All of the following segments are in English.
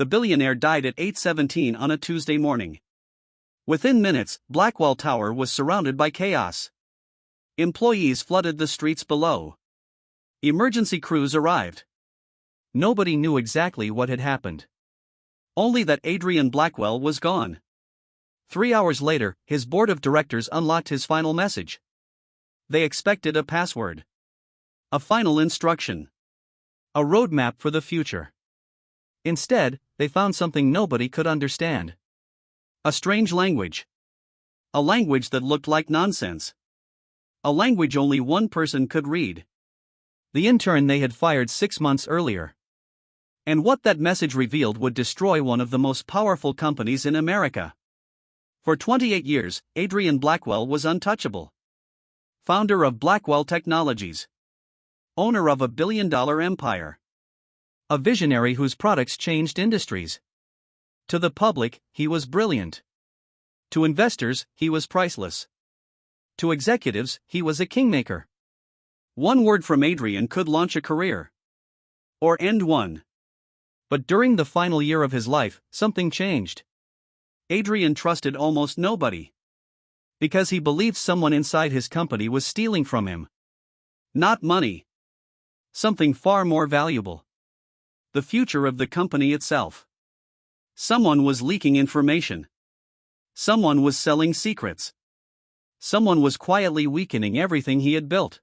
The billionaire died at 8:17 on a Tuesday morning. Within minutes, Blackwell Tower was surrounded by chaos. Employees flooded the streets below. Emergency crews arrived. Nobody knew exactly what had happened. Only that Adrian Blackwell was gone. 3 hours later, his board of directors unlocked his final message. They expected a password. A final instruction. A roadmap for the future. Instead, they found something nobody could understand. A strange language. A language that looked like nonsense. A language only one person could read. The intern they had fired 6 months earlier. And what that message revealed would destroy one of the most powerful companies in America. For 28 years, Adrian Blackwell was untouchable. Founder of Blackwell Technologies. Owner of a billion-dollar empire. A visionary whose products changed industries. To the public, he was brilliant. To investors, he was priceless. To executives, he was a kingmaker. One word from Adrian could launch a career. Or end one. But during the final year of his life, something changed. Adrian trusted almost nobody. Because he believed someone inside his company was stealing from him. Not money. Something far more valuable. The future of the company itself. Someone was leaking information. Someone was selling secrets. Someone was quietly weakening everything he had built.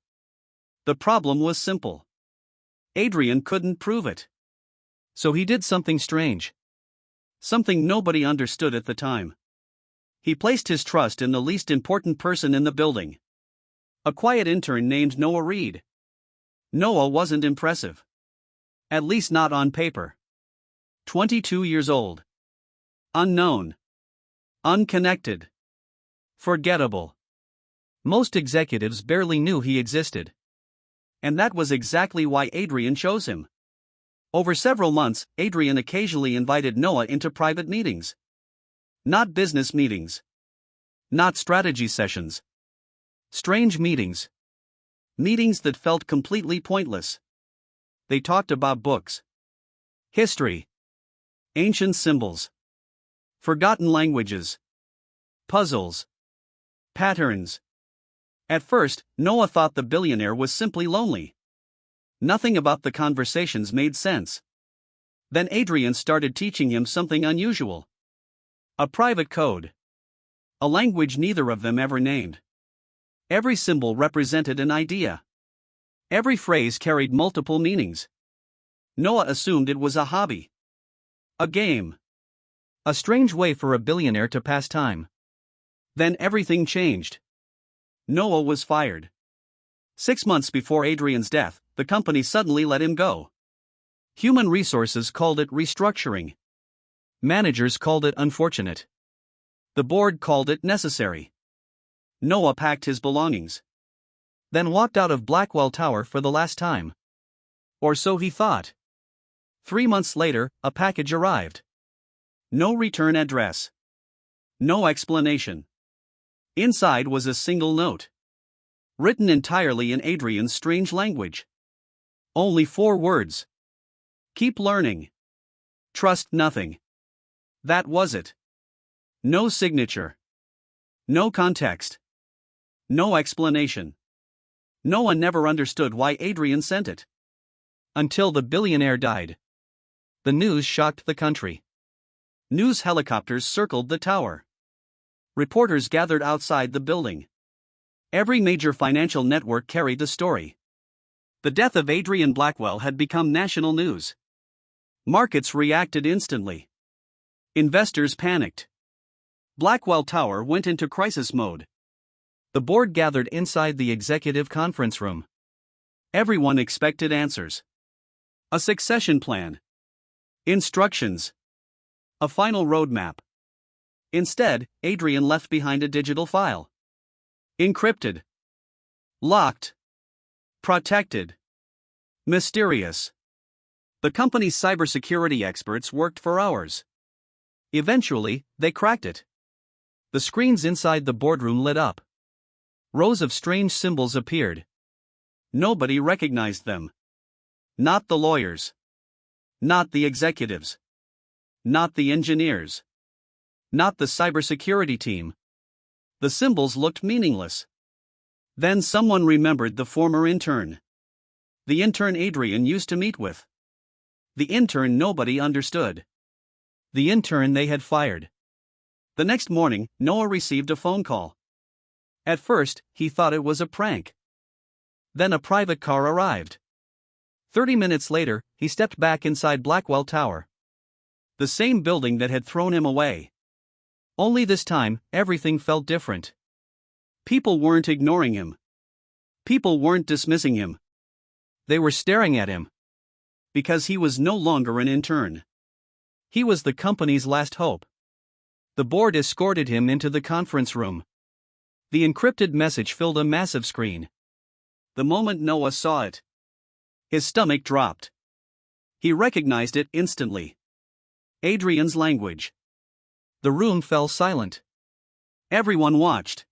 The problem was simple. Adrian couldn't prove it. So he did something strange. Something nobody understood at the time. He placed his trust in the least important person in the building. A quiet intern named Noah Reed. Noah wasn't impressive. At least not on paper. 22 years old. Unknown. Unconnected. Forgettable. Most executives barely knew he existed. And that was exactly why Adrian chose him. Over several months, Adrian occasionally invited Noah into private meetings. Not business meetings. Not strategy sessions. Strange meetings. Meetings that felt completely pointless. They talked about books. History. Ancient symbols. Forgotten languages. Puzzles. Patterns. At first, Noah thought the billionaire was simply lonely. Nothing about the conversations made sense. Then Adrian started teaching him something unusual. A private code. A language neither of them ever named. Every symbol represented an idea. Every phrase carried multiple meanings. Noah assumed it was a hobby. A game. A strange way for a billionaire to pass time. Then everything changed. Noah was fired. 6 months before Adrian's death, the company suddenly let him go. Human resources called it restructuring. Managers called it unfortunate. The board called it necessary. Noah packed his belongings. Then walked out of Blackwell Tower for the last time. Or so he thought. 3 months later, a package arrived. No return address. No explanation. Inside was a single note. Written entirely in Adrian's strange language. Only 4 words. Keep learning. Trust nothing. That was it. No signature. No context. No explanation. No one never understood why Adrian sent it. Until the billionaire died. The news shocked the country. News helicopters circled the tower. Reporters gathered outside the building. Every major financial network carried the story. The death of Adrian Blackwell had become national news. Markets reacted instantly. Investors panicked. Blackwell Tower went into crisis mode. The board gathered inside the executive conference room. Everyone expected answers. A succession plan. Instructions. A final roadmap. Instead, Adrian left behind a digital file. Encrypted. Locked. Protected. Mysterious. The company's cybersecurity experts worked for hours. Eventually, they cracked it. The screens inside the boardroom lit up. Rows of strange symbols appeared. Nobody recognized them. Not the lawyers. Not the executives. not the engineers. Not the cybersecurity team. The symbols looked meaningless. Then someone remembered the former intern. The intern Adrian used to meet with. The intern nobody understood. The intern they had fired. The next morning, Noah received a phone call. At first, he thought it was a prank. Then a private car arrived. 30 minutes later, he stepped back inside Blackwell Tower. The same building that had thrown him away. Only this time, everything felt different. People weren't ignoring him. People weren't dismissing him. They were staring at him. Because he was no longer an intern. He was the company's last hope. The board escorted him into the conference room. The encrypted message filled a massive screen. The moment Noah saw it, his stomach dropped. He recognized it instantly. Adrian's language. The room fell silent. Everyone watched.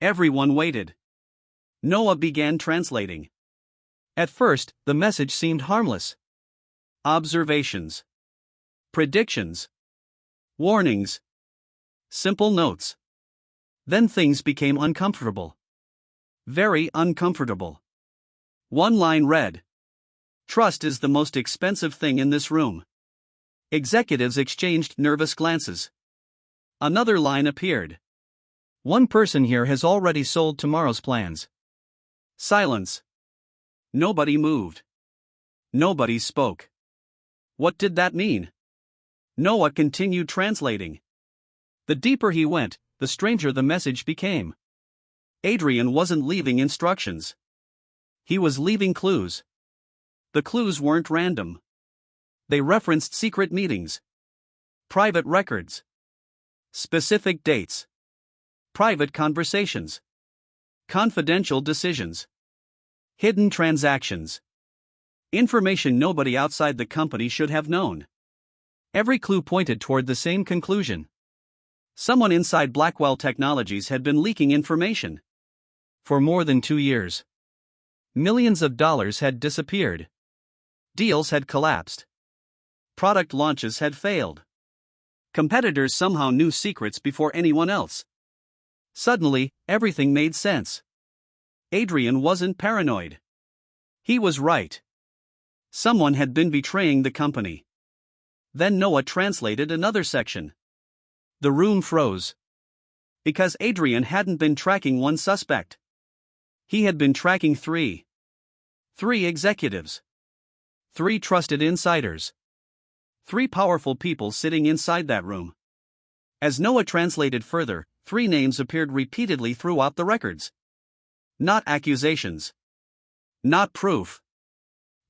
Everyone waited. Noah began translating. At first, the message seemed harmless. Observations. Predictions. Warnings. Simple notes. Then things became uncomfortable. Very uncomfortable. One line read: "Trust is the most expensive thing in this room." Executives exchanged nervous glances. Another line appeared: "One person here has already sold tomorrow's plans." Silence. Nobody moved. Nobody spoke. What did that mean? Noah continued translating. The deeper he went, the stranger the message became. Adrian wasn't leaving instructions. He was leaving clues. The clues weren't random. They referenced secret meetings, private records, specific dates, private conversations, confidential decisions, hidden transactions, information nobody outside the company should have known. Every clue pointed toward the same conclusion. Someone inside Blackwell Technologies had been leaking information. For more than 2 years. Millions of dollars had disappeared. Deals had collapsed. Product launches had failed. Competitors somehow knew secrets before anyone else. Suddenly, everything made sense. Adrian wasn't paranoid. He was right. Someone had been betraying the company. Then Noah translated another section. The room froze. Because Adrian hadn't been tracking one suspect. He had been tracking 3. 3 executives. 3 trusted insiders. 3 powerful people sitting inside that room. As Noah translated further, 3 names appeared repeatedly throughout the records. Not accusations. Not proof.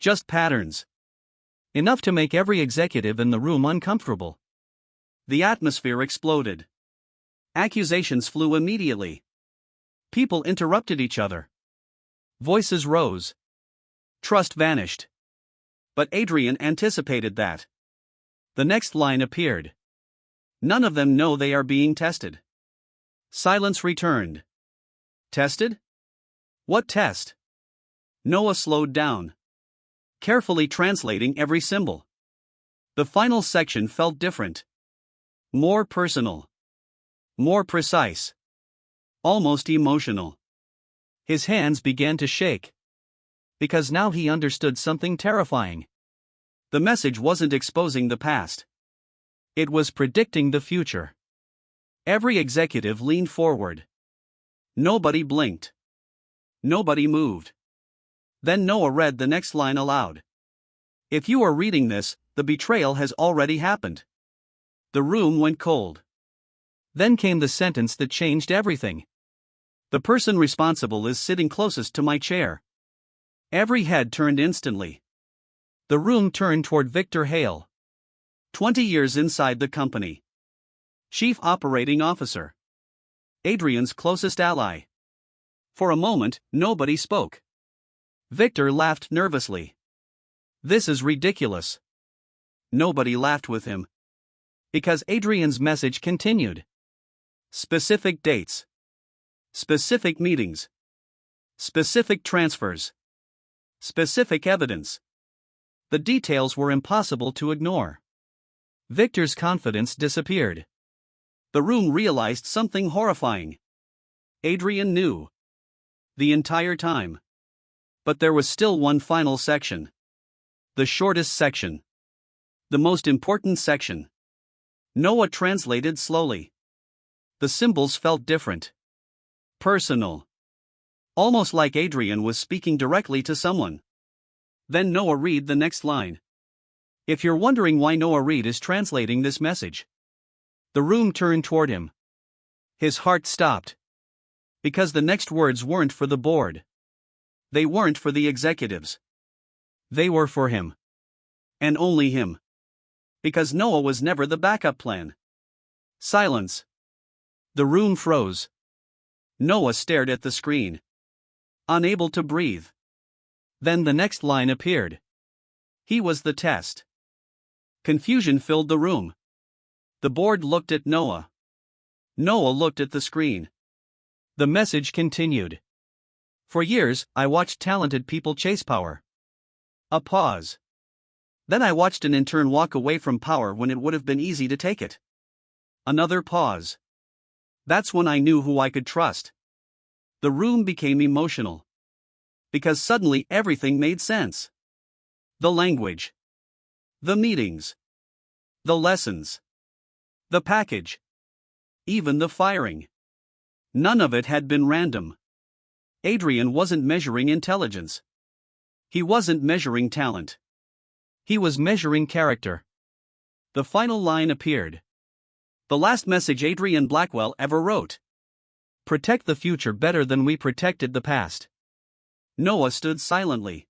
Just patterns. Enough to make every executive in the room uncomfortable. The atmosphere exploded. Accusations flew immediately. People interrupted each other. Voices rose. Trust vanished. But Adrian anticipated that. The next line appeared. None of them know they are being tested. Silence returned. Tested? What test? Noah slowed down, carefully translating every symbol. The final section felt different. More personal. More precise. Almost emotional. His hands began to shake. Because now he understood something terrifying. The message wasn't exposing the past. It was predicting the future. Every executive leaned forward. Nobody blinked. Nobody moved. Then Noah read the next line aloud. If you are reading this, the betrayal has already happened. The room went cold. Then came the sentence that changed everything. The person responsible is sitting closest to my chair. Every head turned instantly. The room turned toward Victor Hale. 20 years inside the company. Chief Operating Officer. Adrian's closest ally. For a moment, nobody spoke. Victor laughed nervously. This is ridiculous. Nobody laughed with him. Because Adrian's message continued. Specific dates. Specific meetings. Specific transfers. Specific evidence. The details were impossible to ignore. Victor's confidence disappeared. The room realized something horrifying. Adrian knew. The entire time. But there was still one final section. The shortest section. The most important section. Noah translated slowly. The symbols felt different. Personal. Almost like Adrian was speaking directly to someone. Then Noah read the next line. If you're wondering why Noah Reed is translating this message. The room turned toward him. His heart stopped. Because the next words weren't for the board. They weren't for the executives. They were for him. And only him. Because Noah was never the backup plan. Silence. The room froze. Noah stared at the screen. Unable to breathe. Then the next line appeared. He was the test. Confusion filled the room. The board looked at Noah. Noah looked at the screen. The message continued. For years, I watched talented people chase power. A pause. Then I watched an intern walk away from power when it would have been easy to take it. Another pause. That's when I knew who I could trust. The room became emotional. Because suddenly everything made sense. The language. The meetings. The lessons. The package. Even the firing. None of it had been random. Adrian wasn't measuring intelligence. He wasn't measuring talent. He was measuring character. The final line appeared. The last message Adrian Blackwell ever wrote. Protect the future better than we protected the past. Noah stood silently.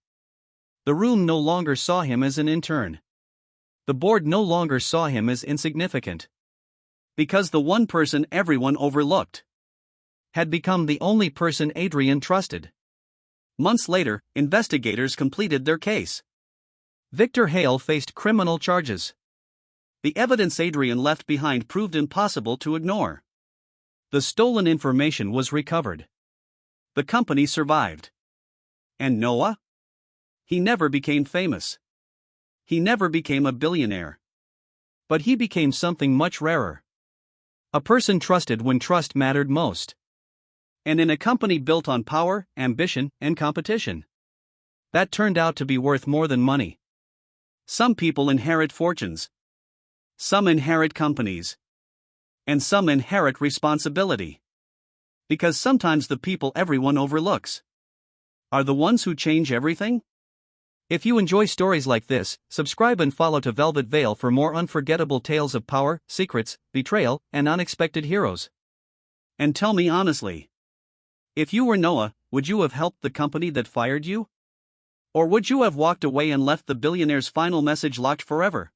The room no longer saw him as an intern. The board no longer saw him as insignificant. Because the one person everyone overlooked had become the only person Adrian trusted. Months later, investigators completed their case. Victor Hale faced criminal charges. The evidence Adrian left behind proved impossible to ignore. The stolen information was recovered. The company survived. And Noah? He never became famous. He never became a billionaire. But he became something much rarer. A person trusted when trust mattered most. And in a company built on power, ambition, and competition. That turned out to be worth more than money. Some people inherit fortunes. Some inherit companies. And some inherit responsibility. Because sometimes the people everyone overlooks are the ones who change everything. If you enjoy stories like this, subscribe and follow to Velvet Veil for more unforgettable tales of power, secrets, betrayal, and unexpected heroes. And tell me honestly. If you were Noah, would you have helped the company that fired you? Or would you have walked away and left the billionaire's final message locked forever?